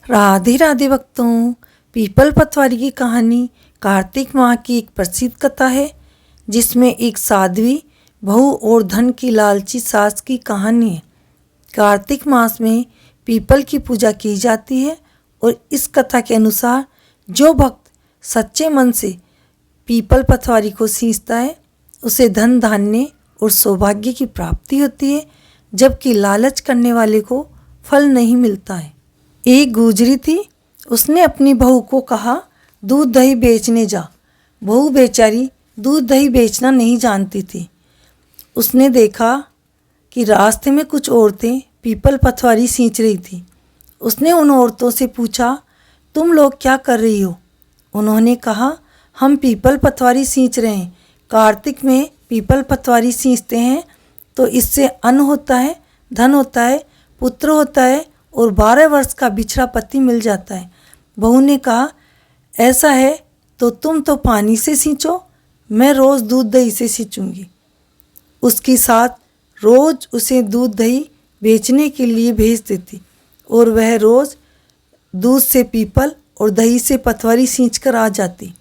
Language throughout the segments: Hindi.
राधे राधे भक्तों। पीपल पतवारी की कहानी कार्तिक माह की एक प्रसिद्ध कथा है, जिसमें एक साध्वी बहू और धन की लालची सास की कहानी है। कार्तिक मास में पीपल की पूजा की जाती है और इस कथा के अनुसार जो भक्त सच्चे मन से पीपल पतवारी को सींचता है, उसे धन धान्य और सौभाग्य की प्राप्ति होती है, जबकि लालच करने वाले को फल नहीं मिलता है। एक गुजरी थी, उसने अपनी बहू को कहा, दूध दही बेचने जा। बहू बेचारी दूध दही बेचना नहीं जानती थी। उसने देखा कि रास्ते में कुछ औरतें पीपल पतवारी सींच रही थी। उसने उन औरतों से पूछा, तुम लोग क्या कर रही हो? उन्होंने कहा, हम पीपल पतवारी सींच रहे हैं। कार्तिक में पीपल पतवारी सींचते हैं तो इससे अन्न होता है, धन होता है, पुत्र होता है और 12 वर्ष का बिछड़ा पति मिल जाता है। बहू ने कहा, ऐसा है तो तुम तो पानी से सींचो, मैं रोज़ दूध दही से सींचूंगी। उसकी साथ रोज़ उसे दूध दही बेचने के लिए भेज देती और वह रोज़ दूध से पीपल और दही से पतवारी सींच कर आ जाती।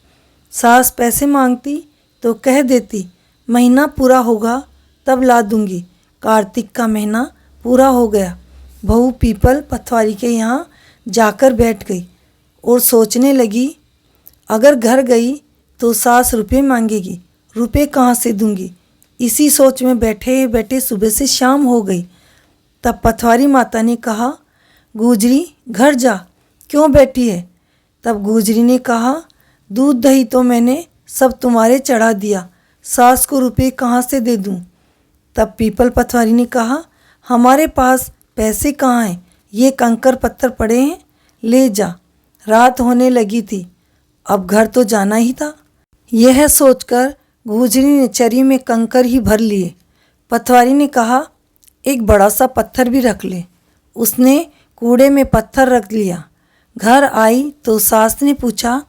सास पैसे मांगती तो कह देती, महीना पूरा होगा तब ला दूंगी। कार्तिक का महीना पूरा हो गया। बहू पीपल पतवारी के यहाँ जाकर बैठ गई और सोचने लगी, अगर घर गई तो सास रुपये मांगेगी, रुपये कहाँ से दूंगी। इसी सोच में बैठे बैठे सुबह से शाम हो गई। तब पतवारी माता ने कहा, गुजरी घर जा, क्यों बैठी है? तब गुजरी ने कहा, दूध दही तो मैंने सब तुम्हारे चढ़ा दिया, सास को रुपये कहाँ से दे दूं? तब पीपल पतवारी ने कहा, हमारे पास पैसे कहाँ हैं? ये कंकर पत्थर पड़े हैं, ले जा। रात होने लगी थी, अब घर तो जाना ही था। यह सोचकर गुजरी ने चरी में कंकर ही भर लिए। पतवारी ने कहा, एक बड़ा सा पत्थर भी रख ले। उसने कूड़े में पत्थर रख लिया। घर आई तो सास ने पूछा,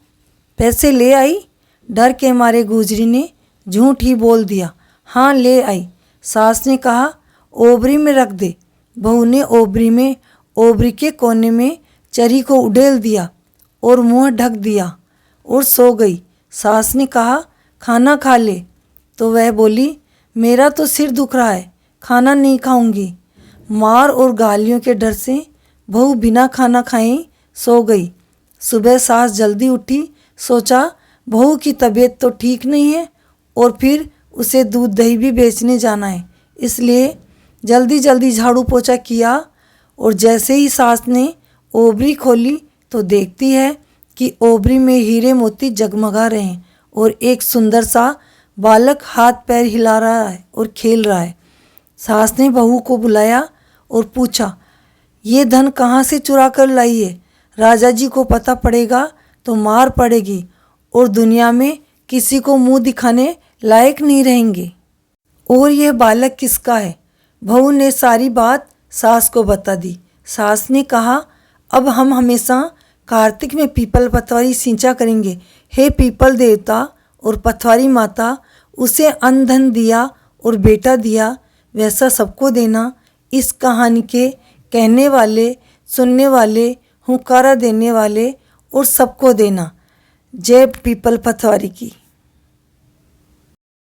पैसे ले आई? डर के मारे गुजरी ने झूठ ही बोल दिया, हाँ ले आई। सास ने कहा, ओबरी में रख दे। बहू ने ओबरी के कोने में चरी को उड़ेल दिया और मुंह ढक दिया और सो गई। सास ने कहा, खाना खा ले। तो वह बोली, मेरा तो सिर दुख रहा है, खाना नहीं खाऊंगी। मार और गालियों के डर से बहू बिना खाना खाए सो गई। सुबह सास जल्दी उठी, सोचा बहू की तबीयत तो ठीक नहीं है और फिर उसे दूध दही भी बेचने जाना है, इसलिए जल्दी जल्दी झाड़ू पोछा किया। और जैसे ही सास ने ओबरी खोली तो देखती है कि ओबरी में हीरे मोती जगमगा रहे हैं और एक सुंदर सा बालक हाथ पैर हिला रहा है और खेल रहा है। सास ने बहू को बुलाया और पूछा, ये धन कहाँ से चुरा कर लाई है? राजा जी को पता पड़ेगा तो मार पड़ेगी और दुनिया में किसी को मुंह दिखाने लायक नहीं रहेंगे। और यह बालक किसका है? बहू ने सारी बात सास को बता दी। सास ने कहा, अब हम हमेशा कार्तिक में पीपल पतवारी सींचा करेंगे। हे पीपल देवता और पतवारी माता, उसे अन्न धन दिया और बेटा दिया, वैसा सबको देना। इस कहानी के कहने वाले, सुनने वाले, हुंकारा देने वाले और सबको देना। जय पीपल पतवारी की।